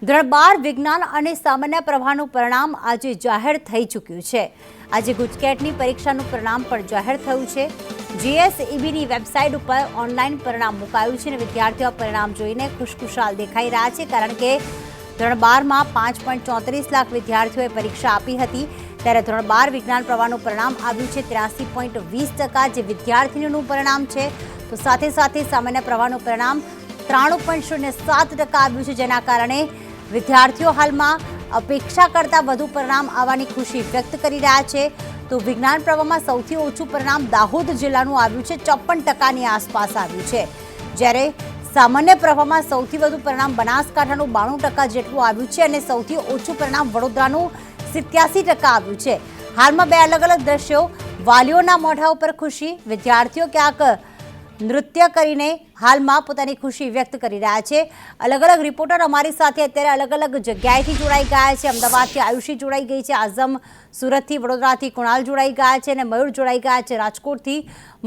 ધોરણ 12 વિજ્ઞાન અને સામાન્ય પ્રવાહનું પરિણામ આજે જાહેર થઈ ચૂક્યું છે। આજે ગુજકેટની પરીક્ષાનું પરિણામ પણ જાહેર થયું છે। જીએસઈબીની વેબસાઇટ ઉપર ઓનલાઈન પરિણામ મુકાયું છે અને વિદ્યાર્થીઓ પરિણામ જોઈને ખુશખુશાલ દેખાઈ રહ્યા છે, કારણ કે ધોરણ 12માં 5.34 લાખ વિદ્યાર્થીઓએ પરીક્ષા આપી હતી। ત્યારે ધોરણ 12 વિજ્ઞાન પ્રવાહનું પરિણામ આવ્યું છે 83.20%, જે વિદ્યાર્થીઓનું પરિણામ છે। તો સાથે સાથે સામાન્ય પ્રવાહનું પરિણામ 93.07% આવ્યું છે, જેના કારણે વિદ્યાર્થીઓ હાલમાં અપેક્ષા કરતાં વધુ પરિણામ આવવાની ખુશી વ્યક્ત કરી રહ્યા છે। તો વિજ્ઞાન પ્રવાહમાં સૌથી ઓછું પરિણામ દાહોદ જિલ્લાનું આવ્યું છે, 54%ની આસપાસ આવ્યું છે, જ્યારે સામાન્ય પ્રવાહમાં સૌથી વધુ પરિણામ બનાસકાંઠાનું 92% જેટલું આવ્યું છે અને સૌથી ઓછું પરિણામ વડોદરાનું 87% આવ્યું છે। હાલમાં બે અલગ અલગ દ્રશ્યો, વાલીઓના મોઢા ઉપર ખુશી, વિદ્યાર્થીઓ ક્યાંક નૃત્ય કરીને હાલમાં પોતાની ખુશી વ્યક્ત કરી રહ્યા છે। અલગ અલગ રિપોર્ટર અમારી સાથે અત્યારે અલગ અલગ જગ્યાએથી જોડાઈ ગયા છે। અમદાવાદથી આયુષી જોડાઈ ગઈ છે, આઝમ સુરતથી, વડોદરાથી કુણાલ જોડાઈ ગયા છે અને મયુર જોડાઈ ગયા છે રાજકોટથી।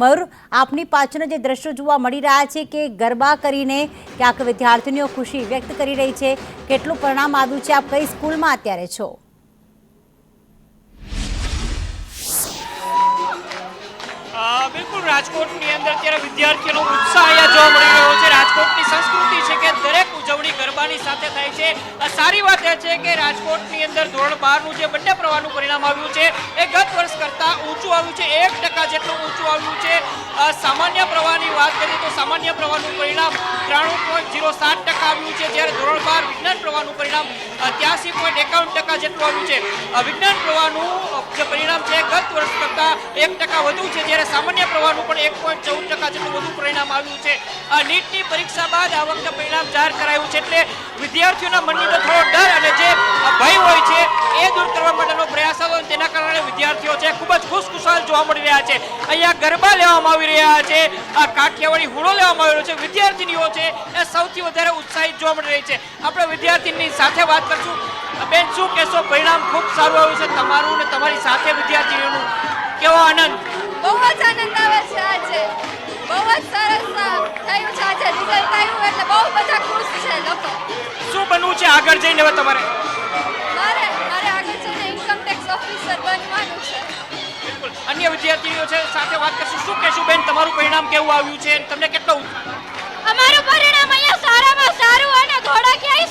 મયુર, આપની પાછળના જે દ્રશ્યો જોવા મળી રહ્યા છે કે ગરબા કરીને ક્યાંક વિદ્યાર્થીનીઓ ખુશી વ્યક્ત કરી રહી છે, કેટલું પરિણામ આવ્યું છે, આપ કઈ સ્કૂલમાં અત્યારે છો? બિલકુલ, રાજકોટની અંદર અત્યારે વિદ્યાર્થીઓનો ઉત્સાહ અહીંયા જોવા મળી રહ્યો છે। રાજકોટની સંસ્કૃતિ છે કે દરેક ઉજવણી ગરબાની સાથે થાય છે। સારી વાત એ છે કે રાજકોટની અંદર ધોરણ 12નું જે બંને પ્રવાહનું પરિણામ આવ્યું છે એ ગત વર્ષ કરતાં ઊંચું આવ્યું છે, 1% જેટલું ઊંચું આવ્યું છે। સામાન્ય પ્રવાહની વાત કરીએ તો સામાન્ય પ્રવાહનું પરિણામ 93.07% આવ્યું છે, જ્યારે ધોરણ 12 વિજ્ઞાન પ્રવાહનું પરિણામ 83.51% જેટલું આવ્યું છે। વિજ્ઞાન પ્રવાહનું જે પરિણામ છે ગત વર્ષ કરતાં 1% વધુ છે, જ્યારે સામાન્ય પ્રવાહનું પણ 1.14% જેટલું વધુ પરિણામ આવ્યું છે। નીટની પરીક્ષા બાદ આ વખતે પરિણામ જાહેર કરાયું છે, એટલે વિદ્યાર્થીઓના મનની અંદર થોડો ડર અને જે ભય હોય છે એ દૂર કરવા માટેનો પ્રયાસ હતો, તેના કારણે વિદ્યાર્થીઓ છે ખૂબ જ ખુશખુશાલ જોવા મળી રહ્યા છે। અહીંયા ગરબા લેવામાં આવી રહ્યા છે, કાઠિયાવાડી હુડો લેવામાં આવી રહ્યો છે, વિદ્યાર્થીનીઓ છે એ સૌથી વધારે ઉત્સાહિત જોવા મળી રહી છે। આપણે વિદ્યાર્થીની સાથે વાત કરશું। બેન, શું કહેશો? પરિણામ ખૂબ સારું આવ્યું છે તમારું ને તમારી સાથે વિદ્યાર્થીઓનું, કેવો આનંદ? બહુ જ આનંદ આવે છે આજે, બહુ જ સરસ થયું છે આજે, રિઝલ્ટ આવ્યું એટલે બહુ બધા ખુશ છે લોકો। શું બનવું છે આગળ જઈને હવે તમારે? મારે આગળ જઈને ઇન્કમ ટેક્સ ઓફિસર બનવાનું છે। બિલકુલ, અન્ય વિદ્યાર્થીઓ છે સાથે વાત કરશું। શું કહેશું બેન, તમારું પરિણામ કેવું આવ્યું છે, તમને કેટલો ઉત્સાહ? અમારું પરિણામ અહીંયા સારામાં સારું અને થોડા ક્યાંય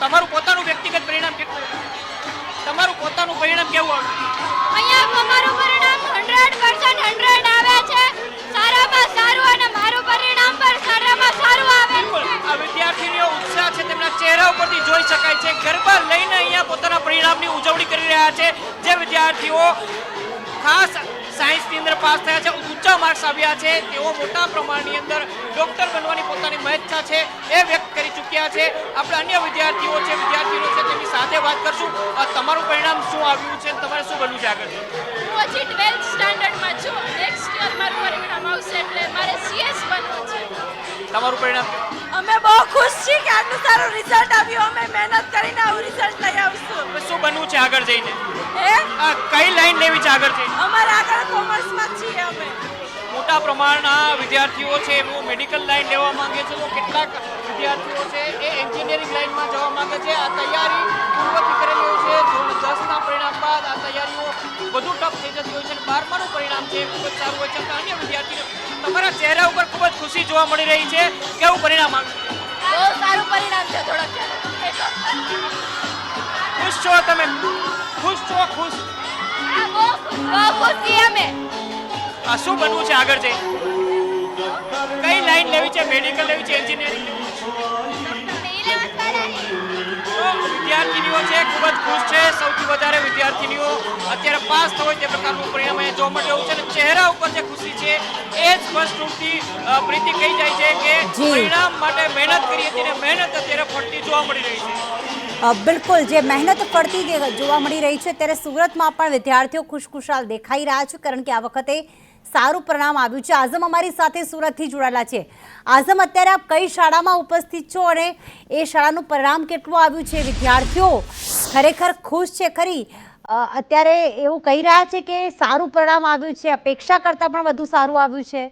તમારું પોતાનું વ્યક્તિગત પરિણામ કેટલું? તમારું પોતાનું પરિણામ કેવું આવ્યું? અહીંયા અમારું પરિણામ 100% આવે છે, સારામાં સારું, અને મારું પરિણામ પણ સારામાં સારું આવે છે। આ વિદ્યાર્થીનો ઉત્સાહ છે તેમના ચહેરા ઉપરથી જોઈ શકાય છે। ગરબા લઈને અહીંયા પોતાના પરિણામની ઉજવણી કરી રહ્યા છે। જે વિદ્યાર્થીઓ ખાસ સાયન્સની અંદર પાસ થયા છે, ઊંચા માર્ક્સ આવ્યા છે, તેઓ મોટા પ્રમાણની અંદર ડૉક્ટર બનવાની પોતાની મહેચ્છા છે એ વ્યક્ત કરી ચૂક્યા છે। આપણે અન્ય વિદ્યાર્થીઓ છે તેમની સાથે વાત કરશું। તમારું પરિણામ શું આવ્યું છે, તમારે શું બનવું છે આગળ? હું હજી 12th સ્ટાન્ડર્ડમાં છું, નેક્સ્ટ યર મારું પરિણામ આવશે એટલે મારે સીએસ બનવું છે। તમારું પરિણામ? અમે બહુ ખુશ છીએ કે આટલું સારું રિઝલ્ટ આવ્યું, અમે મહેનત કરીને આવું રિઝલ્ટ લઈ આવશું। શું બનવું છે આગળ જઈને? કઈ લાઈન લેવી છે આગળ જઈને? અમારે આગળ કોમર્સમાં છીએ અમે। મોટા પ્રમાણના વિદ્યાર્થીઓ છે એઓ મેડિકલ લાઈન લેવા માંગે છે, તો કેટલાક વિદ્યાર્થીઓ છે એ એન્જિનિયરિંગ લાઈનમાં જવા માંગે છે। આ તૈયારી પૂર્વથી કરેલી હોય છે, ધોરણ 10ના પરિણામ બાદ આ તૈયારીઓ વધુ ટફ થઈ જતી હોય છે, અને 12માનું પરિણામ છે ખૂબ જ સારું હોય છે। અન્ય વિદ્યાર્થીઓ, તમારા ચહેરા ઉપર ખૂબ જ ખુશી જોવા મળી રહી છે, કેવું પરિણામ આવ્યું? બહુ સારું પરિણામ છે, થોડાક ખુશ છો તમે? ખુશ છો? ખુશ? બહુ ખુશ છીએ અમે। આ શું બનવું છે આગળ જઈને? કઈ લાઈન લેવી છે? મેડિકલ લેવી છે, એન્જિનિયરિંગ લેવી છે? તો વિદ્યાર્થીનીઓ છે ખૂબ જ ખુશ છે। સૌથી વધારે વિદ્યાર્થીનીઓ અત્યારે પાસ થવાય તે પ્રકારનું પરિણામ અહીંયા જોવા મળી રહ્યું છે, અને ચહેરા ઉપર જે ખુશી છે એ સ્પષ્ટ રૂપથી પ્રીતિ કહી જાય છે કે પરિણામ માટે મહેનત કરી હતી અને મહેનત અત્યારે ફળતી જોવા મળી રહી છે। બિલકુલ, જે મહેનત ફળતી જોવા મળી રહી છે, ત્યારે સુરતમાં પણ વિદ્યાર્થીઓ ખુશખુશાલ દેખાઈ રહ્યા છે, કારણ કે આ વખતે સારું પરિણામ આવ્યું છે। આઝમ અમારી સાથે સુરતથી જોડાયેલા છે। આઝમ, અત્યારે આપ કઈ શાળામાં ઉપસ્થિત છો અને એ શાળાનું પરિણામ કેટલું આવ્યું છે? વિદ્યાર્થીઓ ખરેખર ખુશ છે ખરી? અત્યારે એવું કહી રહ્યા છે કે સારું પરિણામ આવ્યું છે, અપેક્ષા કરતાં પણ વધુ સારું આવ્યું છે?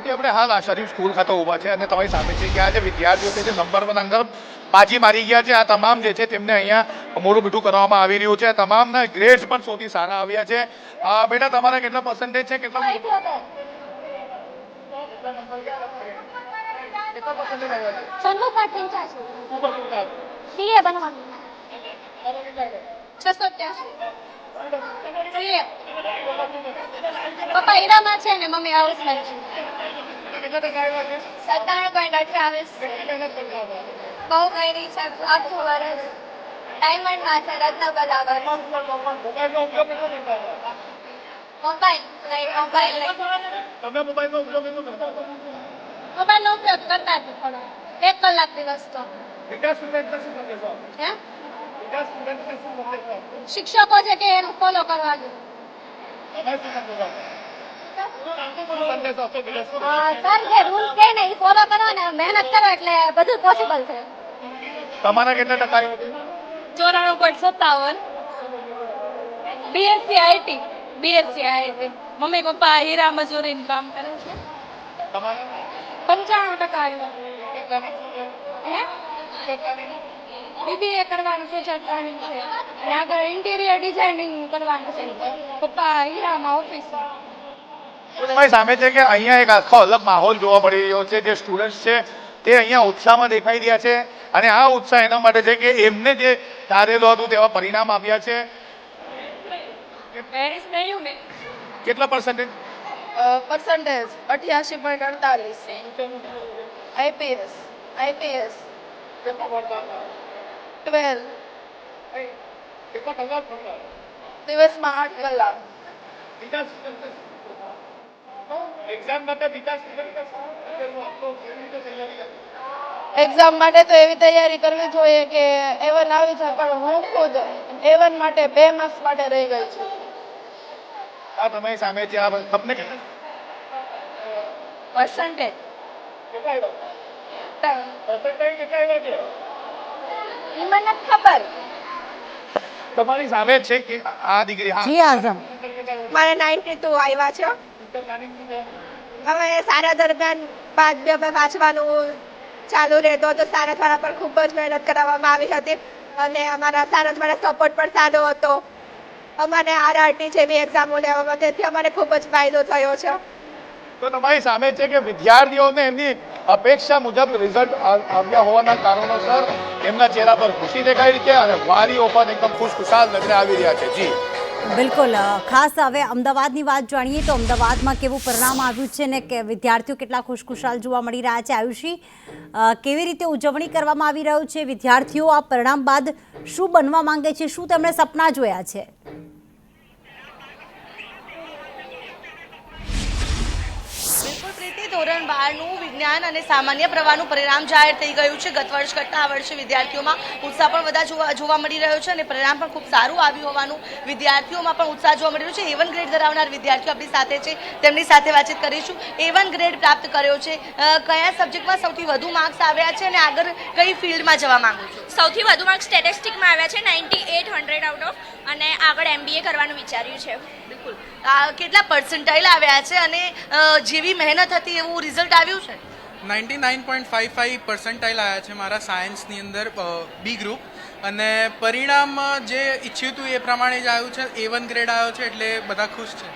રાજકોટથી આપણે હાલ આ શરીફ સ્કૂલ ખાતે ઊભા છે અને તમારી સામે છે કે આ જે વિદ્યાર્થીઓ છે જે નંબર 1 અંક બાજી મારી ગયા છે, આ તમામ જે છે તેમને અહીંયા મોઢું મીઠું કરવામાં આવી રહ્યું છે. તમામના ગ્રેડ્સ પણ સૌથી સારા આવ્યા છે. બેટા તમારા કેટલા પર્સન્ટેજ છે? કેટલા પર્સન્ટેજ આવ્યા છે? પપ્પા હીરામાં છે ને મમ્મી હાઉસમાં છે. કેટલા ટકા આવ્યા છે? 97.28. બહુ ગઈ છે આખું વર્ષ. ડાયમંડમાં છે રત્ન બરાબર. મોબાઈલનો ઉપયોગ કેટલો કરતા હતા? મોબાઈલ નહીં. તમે મોબાઈલનો ઉપયોગ કેટલો કરતા હતા? મોબાઈલનો ઉપયોગ કરતા હતા થોડો. 1 કલાક દિવસ તો. બીજા સ્ટુડન્ટને શું સંદેશો આપો? હે બીજા સ્ટુડન્ટને શું સંદેશો આપો? શિક્ષકો છે કે એનું ફોલો કરવાનું. તમે શું સંદેશો આપો? સંદેશો આપો બીજા શું? સર જે રૂલ કે ને એ ફોલો કરો ને મહેનત કરો એટલે બધું પોસિબલ છે. તમારા કેટલા ટકા આવ્યા છે? 94.57. BSc IT. મમ્મી પપ્પા હીરા મજૂરીનું કામ કરે છે. તમારા 95% આવ્યા. કેટલાની? હે કેટલાની? BBA કરવાનું છે સરકારી છે અને આગળ ઇન્ટિરિયર ડિઝાઇનિંગ કરવાનું છે. પપ્પા હીરામાં ઓફિસમાં. તમારી સામે છે કે અહીંયા એક આખો અલગ માહોલ જોવા મળી રહ્યો છે. જે સ્ટુડન્ટ્સ છે તે અહીંયા ઉત્સાહમાં દેખાઈ રહ્યા છે અને આ ઉત્સાહ એના માટે છે કે એમને જે ધારેલું હતું તેવા પરિણામ આવ્યા છે. પેરિસ નહીં ને કેટલા પર્સન્ટેજ? પર્સન્ટેજ 88.48. IPS 12 દિવસમાં 8 કલાક. એક્ઝામ માટે તો એવી તૈયારી કરવી જોઈએ કે A1 આવી જાય, પણ હું ખુદ A1 માટે 2 માર્ક્સ માટે રહી ગઈ છું. આ તમારી સામે છે. આ તમને કેટલા પર્સન્ટેજ મને નથી ખબર. તમારી સામે છે કે આ દીકરી હા જી આઝમ. મારે 92 આવ્યા છે. હવે સારા દરમિયાન વાંચવાનું ચાલુ રહેતો હતો. સારસવાળા પર ખૂબ જ મહેનત કરવામાં આવી હતી અને અમારા સારસવાળા સપોર્ટ પણ સારો હતો. અમારે RRT જેવી એક્ઝામો લેવામાં, તેથી અમારે ખૂબ જ ફાયદો થયો છે. તો તમારી સામે છે કે વિદ્યાર્થીઓને એમની અપેક્ષા મુજબ રિઝલ્ટ આવ્યા હોવાના કારણોસર એમના ચહેરા પર ખુશી દેખાઈ રહી છે અને વાલીઓ પણ એકદમ ખુશખુશાલ નજરે આવી રહ્યા છે. જી બિલકુલ. ખાસ હવે અમદાવાદની વાત જાણીએ તો અમદાવાદમાં કેવું પરિણામ આવ્યું છે ને કે વિદ્યાર્થીઓ કેટલા ખુશખુશાલ જોવા મળી રહ્યા છે. આયુષી, કેવી રીતે ઉજવણી કરવામાં આવી રહ્યું છે? વિદ્યાર્થીઓ આ પરિણામ બાદ શું બનવા માંગે છે? શું તેમણે સપના જોયા છે? ધોરણ 12નું વિજ્ઞાન અને સામાન્ય પ્રવાહનું પરિણામ જાહેર થઈ ગયું છે. ગત વર્ષ કરતાં આ વર્ષે વિદ્યાર્થીઓમાં ઉત્સાહ પણ વધારે જોવા મળી રહ્યો છે અને પરિણામ પણ ખૂબ સારું આવ્યું હોવાનું વિદ્યાર્થીઓમાં પણ ઉત્સાહ જોવા મળી રહ્યો છે. A1 ગ્રેડ ધરાવનાર વિદ્યાર્થીઓ આપણી સાથે છે, તેમની સાથે વાતચીત કરીશું. A1 ગ્રેડ પ્રાપ્ત કર્યો છે, કયા સબ્જેક્ટમાં સૌથી વધુ માર્ક્સ આવ્યા છે અને આગળ કઈ ફિલ્ડમાં જવા માંગો છો? સૌથી વધુ માર્ક્સ સ્ટેટિસ્ટિકમાં આવ્યા છે 98 આઉટ ઓફ, અને આગળ MBA કરવાનું વિચાર્યું છે. બિલકુલ. કેટલા પર્સન્ટાઇલ આવ્યા છે અને જેવી મહેનત હતી એવું રિઝલ્ટ આવ્યું છે? 99.55 પર્સન્ટાઇલ આવ્યા છે મારા સાયન્સની અંદર બી ગ્રુપ, અને પરિણામ જે ઈચ્છ્યું હતું એ પ્રમાણે જ આવ્યું છે. A1 ગ્રેડ આવ્યો છે એટલે બધા ખુશ છે.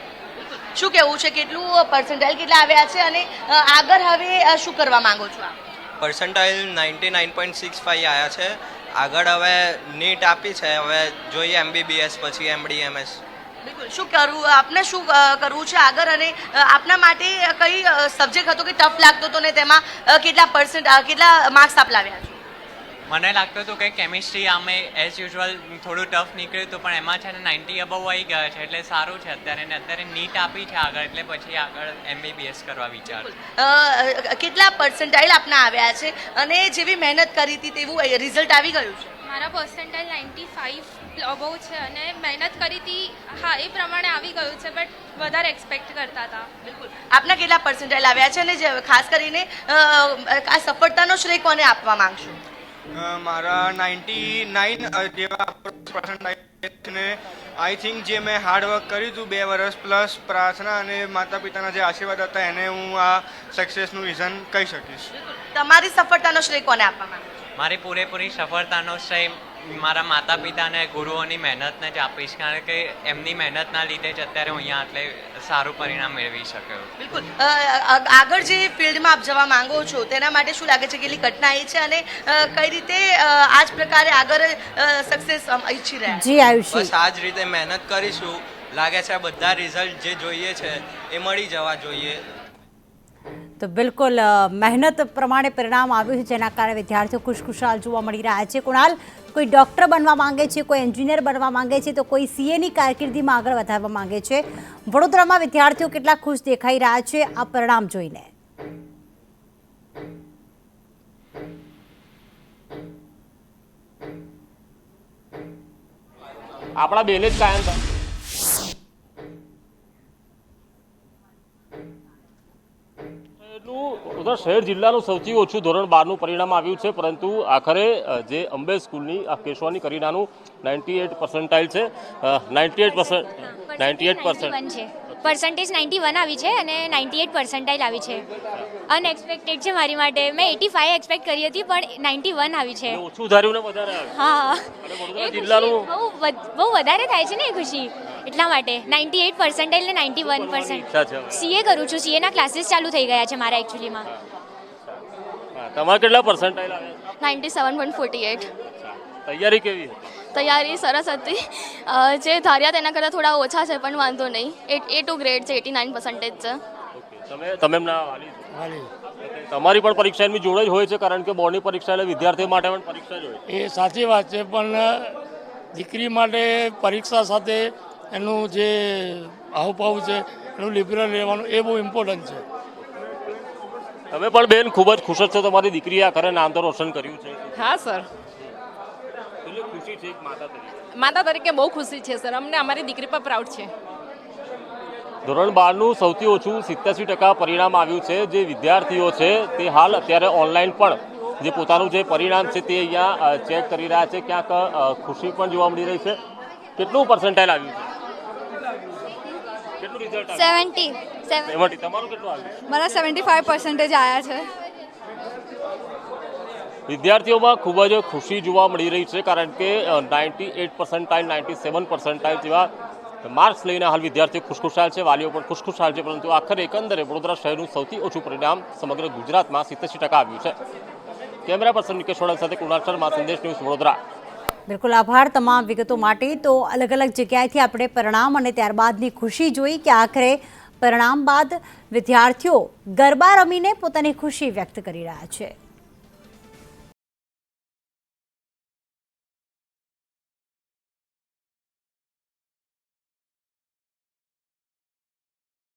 શું કહેવું છે, કેટલું પર્સન્ટાઇલ કેટલા આવ્યા છે અને આગળ હવે શું કરવા માંગો છો? પર્સન્ટાઇલ 99.65 આવ્યા છે. આગળ હવે નીટ આપી છે, હવે જોઈએ MBBS પછી MD-MS. બિલકુલ. શું કરવું, આપને શું કરવું છે આગળ અને આપના માટે કઈ સબ્જેક્ટ હતો કે ટફ લાગતો હતો ને તેમાં કેટલા માર્ક્સ આપ લાવ્યા છો? મને લાગતું હતું કે કેમિસ્ટ્રી આમે એઝ યુઝ્યુઅલ થોડું ટફ નીકળ્યું હતું, પણ એમાં છે ને 90 અબવ આવી ગયા છે એટલે સારું છે અત્યારે. ને અત્યારે નીટ આપી છે આગળ, એટલે પછી આગળ MBBS કરવા વિચારું. કેટલા પર્સન્ટાઇલ આપના આવ્યા છે અને જેવી મહેનત કરી હતી તેવું રિઝલ્ટ આવી ગયું છે? મારા પર્સન્ટાઇલ 95 અબવ છે અને મહેનત કરી હતી, હા એ પ્રમાણે આવી ગયું છે, બટ વધારે એક્સપેક્ટ કરતા હતા. બિલકુલ. આપના કેટલા પર્સન્ટાઇલ આવ્યા છે અને ખાસ કરીને આ સફળતાનો શ્રેય કોને આપવા માંગશો? મારા 99 જેવા પર્સન્ટાઇલ ને આઈ થિંક જે મેં હાર્ડવર્ક કર્યું હતું 2 વર્ષ પ્લસ પ્રાર્થના અને માતા પિતાના જે આશીર્વાદ હતા એને હું આ સક્સેસનું રીઝન કહી શકીશ. તમારી સફળતાનો શ્રેય કોને આપવા માંગો છો? મારી પૂરેપૂરી સફળતાનો શ્રેય મારા માતા પિતા અને ગુરુઓની મહેનતને જ આપીશ, કારણ કે એમની મહેનતના લીધે જ અત્યારે હું અહીંયા આટલે સારું પરિણામ મેળવી શક્યો. બિલકુલ. આગળ જે ફિલ્ડમાં આપ જવા માંગો છો તેના માટે શું લાગે છે કેટલી કઠિનાઈ છે અને કઈ રીતે આ જ પ્રકારે આગળ સક્સેસ ઈચ્છી રહ્યા? જી આયુષી, બસ આ જ રીતે મહેનત કરીશું. લાગે છે આ બધા રિઝલ્ટ જે જોઈએ છે એ મળી જવા જોઈએ. તો બિલકુલ મહેનત પ્રમાણે પરિણામ આવ્યું છે, જેના કારણે વિદ્યાર્થીઓ ખુશખુશાલ જોવા મળી રહ્યા છે. કુણાલ, કોઈ ડૉક્ટર બનવા માંગે છે, કોઈ એન્જિનિયર બનવા માંગે છે, તો કોઈ સીએની કારકિર્દીમાં આગળ વધારવા માંગે છે. વડોદરામાં વિદ્યાર્થીઓ કેટલા ખુશ દેખાઈ રહ્યા છે આ પરિણામ જોઈને? આપણા બેને જ કાયમ હતા. ઉધર શહેર જિલ્લાનું સૌથી ઓછું ધોરણ 12નું પરિણામ આવ્યું છે, પરંતુ આખરે જે અંબે સ્કૂલની આ કેશવાની કરીનાનું 98 પર્સન્ટાઇલ છે. 98% છે. પર્સન્ટેજ 91 આવી છે અને 98 પર્સન્ટાઇલ આવી છે. અનએક્સપેક્ટેડ છે મારી માટે. મેં 85 એક્સપેક્ટ કરી હતી પણ 91 આવી છે. ઓછું ધાર્યું ને વધારે આવ્યું. હા, અને વડોદરા એ જિલ્લાનું બહુ વધારે થાય છે ને એ ખુશી, એટલા માટે 98 પર્સન્ટાઇલ ને 91%. ઈચ્છા છે. સીએ કરું છું, સીએના ક્લાસીસ ચાલુ થઈ ગયા છે મારા એકચ્યુઅલીમાં. તમારે કેટલા પર્સન્ટાઇલ આવ્યા? 97.48. તૈયારી કેવી હતી? તૈયારી સરસ હતી. જે ધાર્યા તેના કરતાં થોડા ઓછા છે પણ વાંધો નહીં. A2 ગ્રેડ છે, 89% છે. તમે એમના વાલી છો? તમારી પણ પરીક્ષા એમની જોડે જ હોય છે, કારણ કે બોર્ડની પરીક્ષા એટલે વિદ્યાર્થીઓ માટે પણ પરીક્ષા જ હોય. એ સાચી વાત છે, પણ દીકરી માટે પરીક્ષા સાથે એનું જે હાવભાવ છે એનું લિબરલ રહેવાનું એ બહુ ઇમ્પોર્ટન્ટ છે. તમે પણ બેન ખૂબ જ ખુશ જ છો, તમારી દીકરીએ આખરે નામ તો રોશન કર્યું છે. હા સર, એટલે ખુશી છે એક માતા તરીકે. માતા તરીકે બહુ ખુશી છે સર. અમને અમારી દીકરી પર પ્રાઉડ છે. ધોરણ 12નું સૌથી ઓછું 87% પરિણામ આવ્યું છે. જે વિદ્યાર્થીઓ છે તે હાલ અત્યારે ઓનલાઈન પણ જે પોતાનું જે પરિણામ છે તે અહીંયા ચેક કરી રહ્યા છે. ક્યાંક ખુશી પણ જોવા મળી રહી છે. કેટલું પર્સન્ટાઇલ આવ્યું છે? કેટલું રિઝલ્ટ આવ્યું? 70. તમારું કેટલું આવ્યું? મારા 75% આવ્યા છે. વિદ્યાર્થીઓમાં ખૂબ જ ખુશી જોવા મળી રહી છે, કારણ કે 98%, 97% જેવા માર્ક્સ લઈને હાલ વિદ્યાર્થીઓ ખુશખુશાલ છે, વાલીઓ પણ ખુશખુશાલ છે. પરંતુ આખરે એકંદરે વડોદરા શહેરનું સૌથી ઓછું પરિણામ સમગ્ર ગુજરાતમાં 87% આવ્યું છે. કેમેરા પર્સન નિકેશ વડોદરા સાથે કુણાલ શર્મા, સંદેશ ન્યૂઝ, વડોદરા. બિલકુલ આભાર તમામ વિગતો માટે. તો અલગ અલગ જગ્યાએથી આપણે પરિણામ અને ત્યારબાદની ખુશી જોઈ કે આખરે પરિણામ બાદ વિદ્યાર્થીઓ ગરબા રમીને પોતાની ખુશી વ્યક્ત કરી રહ્યા છે.